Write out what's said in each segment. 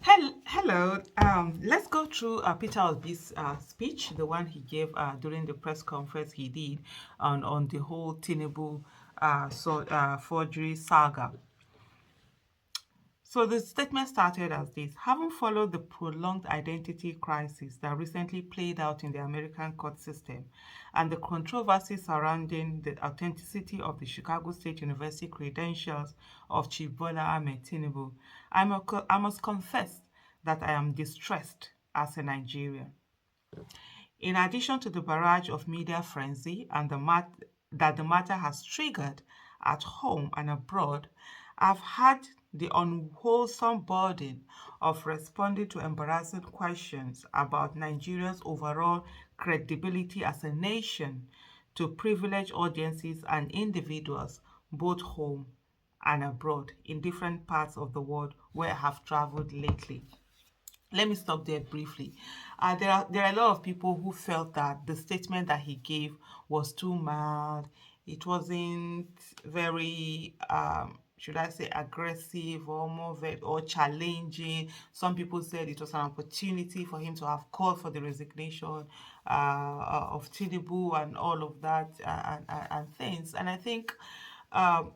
Hello. Let's go through Peter Obi's speech, the one he gave during the press conference he did on the whole Tinubu forgery saga. So the statement started as this: having followed the prolonged identity crisis that recently played out in the American court system and the controversy surrounding the authenticity of the Chicago State University credentials of Chief Bola Ahmed Tinubu, I must confess that I am distressed as a Nigerian. In addition to the barrage of media frenzy and that the matter has triggered at home and abroad, I've had the unwholesome burden of responding to embarrassing questions about Nigeria's overall credibility as a nation to privileged audiences and individuals, both home and abroad, in different parts of the world where I have traveled lately. Let me stop there briefly. There are a lot of people who felt that the statement that he gave was too mild. It wasn't very, should I say, aggressive or or challenging. Some people said it was an opportunity for him to have called for the resignation of Tinubu and all of that and things. And I think. Um,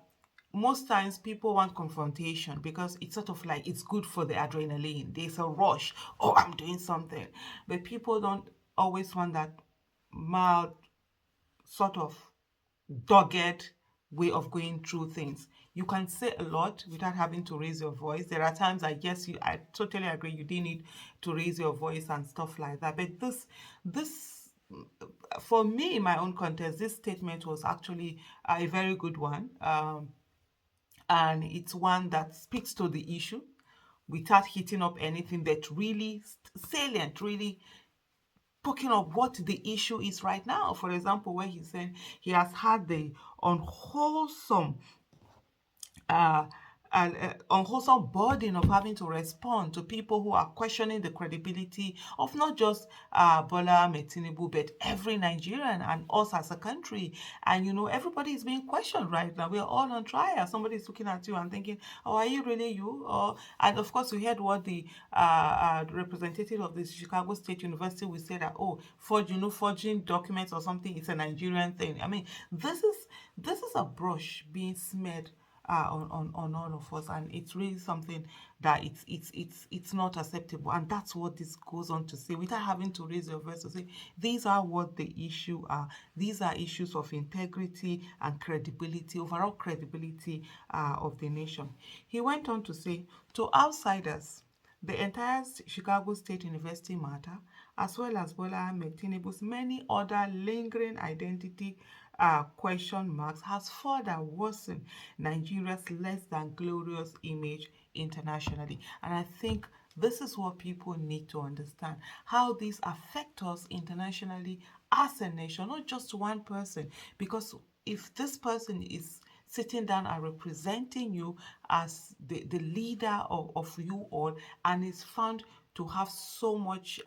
most times people want confrontation because it's sort of like it's good for the adrenaline. There's a rush. Oh, I'm doing something. But people don't always want that mild, sort of dogged way of going through things. You can say a lot without having to raise your voice. There are times I guess I totally agree you didn't need to raise your voice and stuff like that. But this for me in my own context, this statement was actually a very good one. And it's one that speaks to the issue without hitting up anything that really salient, really poking up what the issue is right now. For example, where he said he has had the unwholesome uh, unwholesome burden of having to respond to people who are questioning the credibility of not just Bola Ahmed Tinubu, but every Nigerian and us as a country. And everybody is being questioned right now. We are all on trial. Somebody is looking at you and thinking, "Oh, are you really you?" And of course, we heard what the representative of the Chicago State University will say that, "Oh, forging documents or something is a Nigerian thing." I mean, this is a brush being smeared on all of us, and it's really something that it's not acceptable. And that's what this goes on to say, without having to raise your voice to say these are what the issue are. These are issues of integrity and credibility, overall credibility of the nation. He went on to say, to outsiders, the entire Chicago State University matter, as well as Bola Ahmed Tinubu's many other lingering identity question marks, has further worsened Nigeria's less than glorious image internationally. And I think this is what people need to understand, how these affect us internationally as a nation, not just one person. Because if this person is sitting down and representing you as the leader of you all and is found to have so much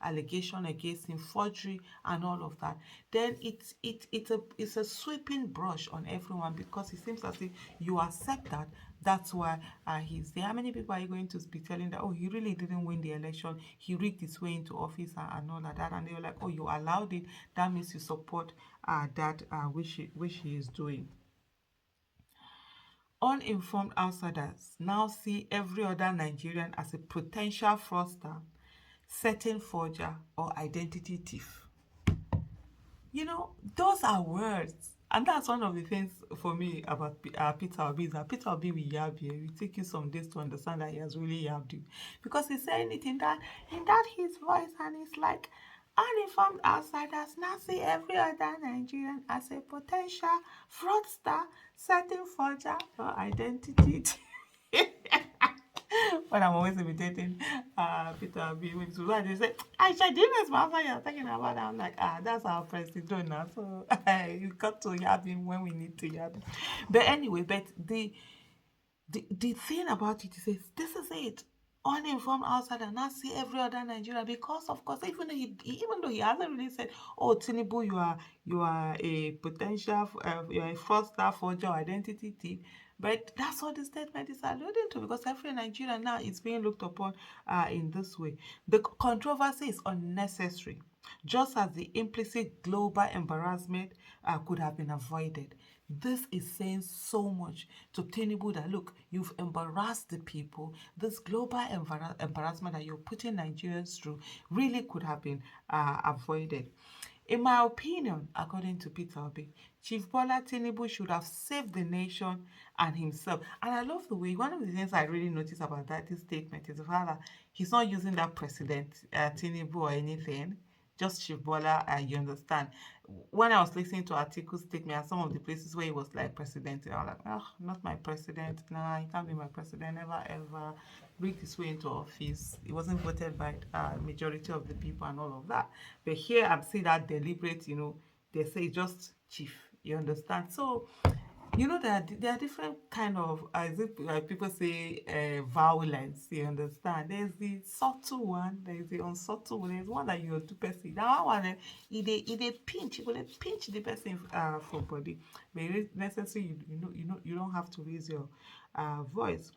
allegation against him, forgery and all of that, then it's a sweeping brush on everyone, because it seems as if you accept that. That's why he's there. How many people are you going to be telling that, oh, he really didn't win the election, he rigged his way into office and all of that, and they're like, oh, you allowed it, that means you support that which he is doing. Uninformed outsiders now see every other Nigerian as a potential fraudster, certain forger, or identity thief. Those are words. And that's one of the things for me about Peter Obi, is that Peter Obi will yab you. It will take you some days to understand that he has really yabbed you. Because he's saying it in that his voice, and it's like, uninformed outsiders now see every other Nigerian as a potential fraudster, certain forger, or identity. When I'm always imitating Peter B. With Susan, they say, I said, do you know what you're talking about? I'm like, that's our president now. So you got to yab him when we need to yab him. But anyway, the thing about it is this is it. Uninformed outsider now see every other Nigeria, because of course, even though he hasn't really said, oh, Tinubu, you are a potential, you're a fraudster, forger, or identity thief. But that's what the statement is alluding to, because every Nigerian now is being looked upon in this way. The controversy is unnecessary, just as the implicit global embarrassment could have been avoided. This is saying so much to Tinubu that, look, you've embarrassed the people. This global embarrassment that you're putting Nigerians through really could have been avoided. In my opinion, according to Peter Obi, Chief Bola Tinubu should have saved the nation and himself. And I love the way, one of the things I really noticed about this statement is the fact that he's not using that President Tinubu or anything, just Chief Bola, you understand. When I was listening to Atiku's statement and some of the places where he was like president, I was like, oh, not my president. Nah, he can't be my president, never ever. Rigged his way into office. He wasn't voted by majority of the people and all of that. But here I'm seeing that deliberate, they say just chief. You understand? So there are different kind of, as if people say, violence. You understand? There's the subtle one, there's the unsubtle one, there's one that you do person. That one, they pinch, you will pinch the person for body. But it is necessary, you don't have to raise your voice.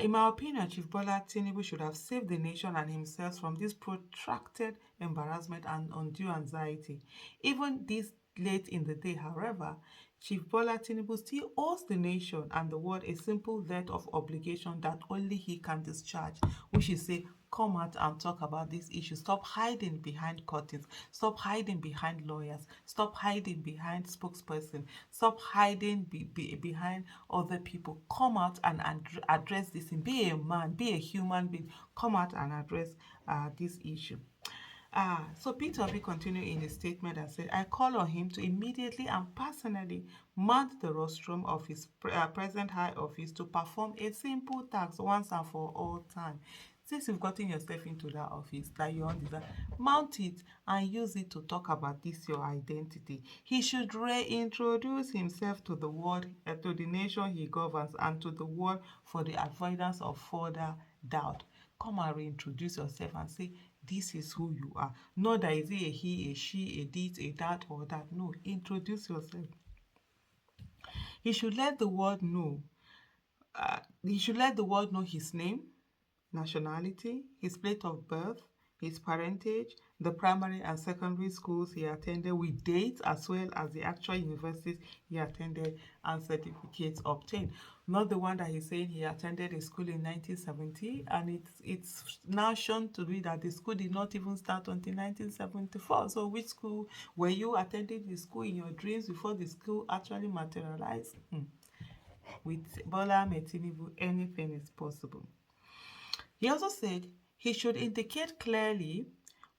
In my opinion, Chief Bola Tinubu should have saved the nation and himself from this protracted embarrassment and undue anxiety. Even this late in the day, however, Chief Bola Tinubu still owes the nation and the world a simple debt of obligation that only he can discharge, which is say, come out and talk about this issue. Stop hiding behind curtains. Stop hiding behind lawyers. Stop hiding behind spokesperson. Stop hiding behind other people. Come out and address this. Be a man. Be a human being. Come out and address this issue. So Peter Obi continued in his statement and said, I call on him to immediately and personally mount the rostrum of his present high office to perform a simple task once and for all time. Since you've gotten yourself into that office that you undeserve, mount it and use it to talk about this your identity. He should reintroduce himself to the world, to the nation he governs, and to the world for the avoidance of further doubt. Come and reintroduce yourself and say, this is who you are. Not that is it a he, a she, a this, a that, or that. No, introduce yourself. He should let the world know. He should let the world know his name, nationality, his place of birth, his parentage, the primary and secondary schools he attended with dates as well as the actual universities he attended and certificates obtained. Not the one that he's saying he attended a school in 1970 and it's now shown to be that the school did not even start until 1974. So which school were you attending the school in your dreams before the school actually materialized? With Bola Ahmed Tinubu, anything is possible. He also said he should indicate clearly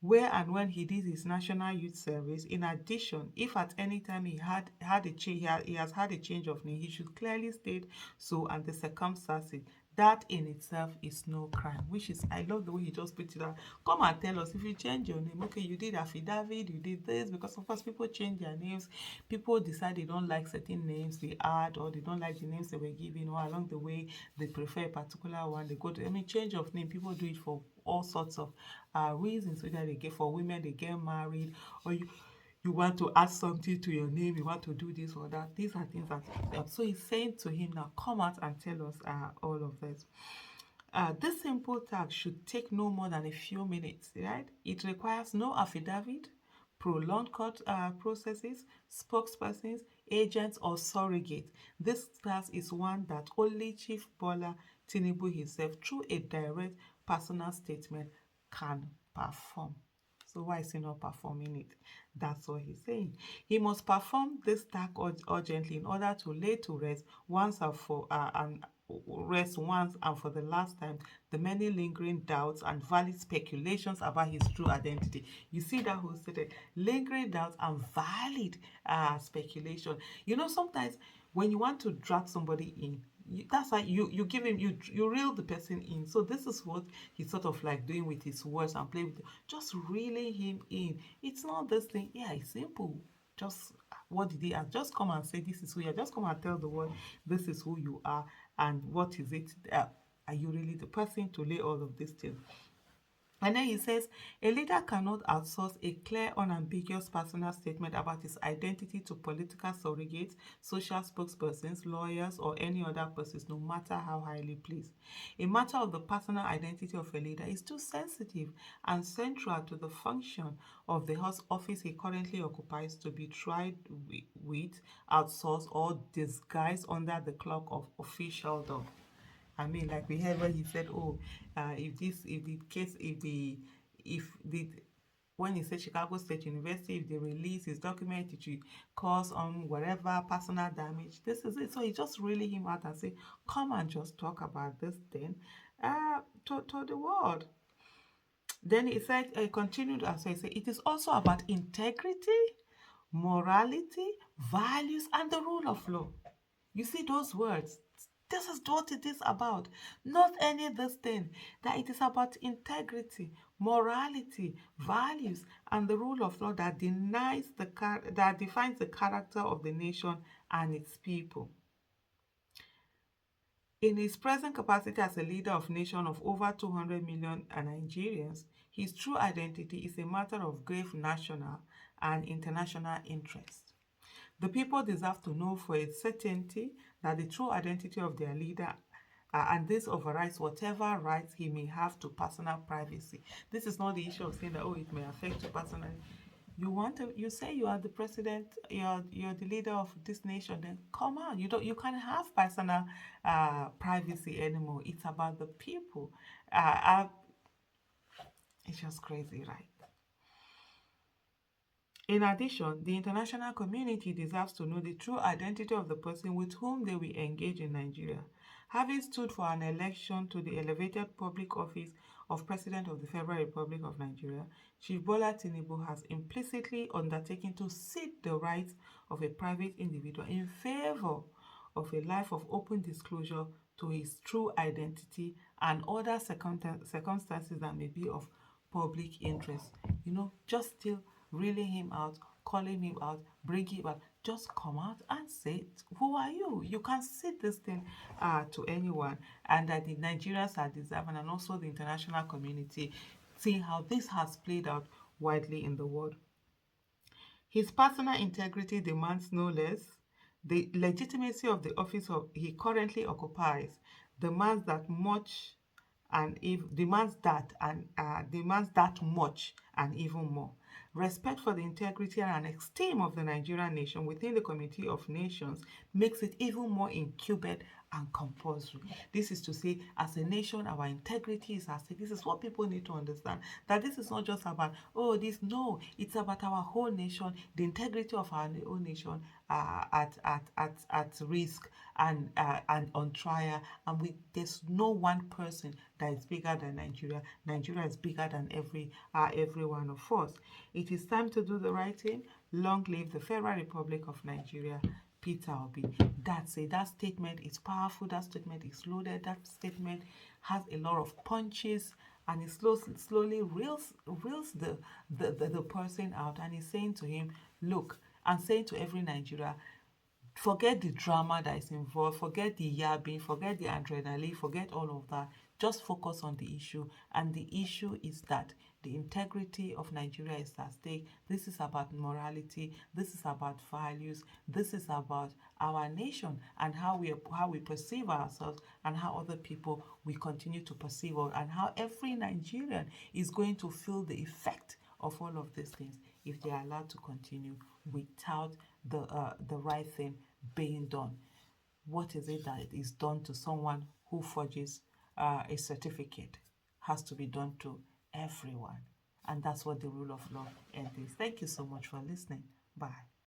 where and when he did his national youth service. In addition, if at any time he has had a change of name, he should clearly state so and the circumstances. That in itself is no crime, which is, I love the way he just put it out. Come and tell us if you change your name. Okay, you did affidavit, you did this, because of course people change their names. People decide they don't like certain names they add, or they don't like the names they were given, or along the way they prefer a particular one. They go to, change of name. People do it for all sorts of reasons. Whether they get, for women, they get married, or you want to add something to your name, you want to do this or that. These are things that, so he's saying to him now, come out and tell us all of this. This simple task should take no more than a few minutes, right? It requires no affidavit, prolonged court processes, spokespersons, agents, or surrogates. This task is one that only Chief Bola Tinubu himself, through a direct personal statement, can perform. So why is he not performing it? That's what he's saying. He must perform this task urgently in order to lay to rest once and for the last time the many lingering doubts and valid speculations about his true identity. You see that who said it? Lingering doubts and valid speculation. Sometimes when you want to drag somebody in, that's why you give him, you reel the person in. So this is what he's sort of like doing with his words and play with it, just reeling him in. It's not this thing. Yeah, it's simple. Just, what did he ask? Just come and say this is who you are. Just come and tell the world this is who you are and what is it. Are you really the person to lay all of these things? And then he says, a leader cannot outsource a clear, unambiguous personal statement about his identity to political surrogates, social spokespersons, lawyers, or any other persons, no matter how highly placed. A matter of the personal identity of a leader is too sensitive and central to the function of the office he currently occupies to be tried with, outsourced, or disguised under the cloak of officialdom. I mean, like we heard when he said, "Oh, if the case, if the when he said Chicago State University, if they release his document, it will cause whatever personal damage. This is it." So he just really him out and say, "Come and just talk about this thing, to the world." Then he said, continued as I say, it is also about integrity, morality, values, and the rule of law. You see those words? This is what it is about. Not any of this thing. That it is about integrity, morality, values, and the rule of law that that defines the character of the nation and its people. In his present capacity as a leader of a nation of over 200 million Nigerians, his true identity is a matter of grave national and international interest. The people deserve to know for a certainty that the true identity of their leader and this overrides whatever rights he may have to personal privacy. This is not the issue of saying that, oh, it may affect you personally. You say you are the president, you're the leader of this nation, then come on, you can't have personal privacy anymore. It's about the people. It's just crazy, right? In addition, the international community deserves to know the true identity of the person with whom they will engage in Nigeria. Having stood for an election to the elevated public office of President of the Federal Republic of Nigeria, Chief Bola Tinubu has implicitly undertaken to cede the rights of a private individual in favor of a life of open disclosure to his true identity and other circumstances that may be of public interest. Just still reeling him out, calling him out, bringing him out. Just come out and say it. Who are you? You can say this thing to anyone, and that the Nigerians are deserving, and also the international community, seeing how this has played out widely in the world. His personal integrity demands no less. The legitimacy of the office he currently occupies demands that much and if demands that much and even more. Respect for the integrity and esteem of the Nigerian nation within the Committee of Nations makes it even more incumbent and compulsory. This is to say, as a nation, our integrity is at stake. This is what people need to understand. That this is not just about, oh, this, no, it's about our whole nation, the integrity of our own nation at risk and on trial. And there's no one person that is bigger than Nigeria. Nigeria is bigger than every one of us. It is time to do the right thing. Long live the Federal Republic of Nigeria. Peter Obi. That's it. That statement is powerful. That statement is loaded. That statement has a lot of punches, and it slowly reels the person out, and he's saying to him, look, I'm saying to every Nigeria, forget the drama that is involved, forget the yabbing, forget the adrenaline, forget all of that. Just focus on the issue. And the issue is that the integrity of Nigeria is at stake. This is about morality. This is about values. This is about our nation and how we perceive ourselves and how other people we continue to perceive us, and how every Nigerian is going to feel the effect of all of these things if they are allowed to continue without the right thing being done. What is it that is done to someone who forges a certificate has to be done to everyone. And that's what the rule of law entails. Thank you so much for listening. Bye.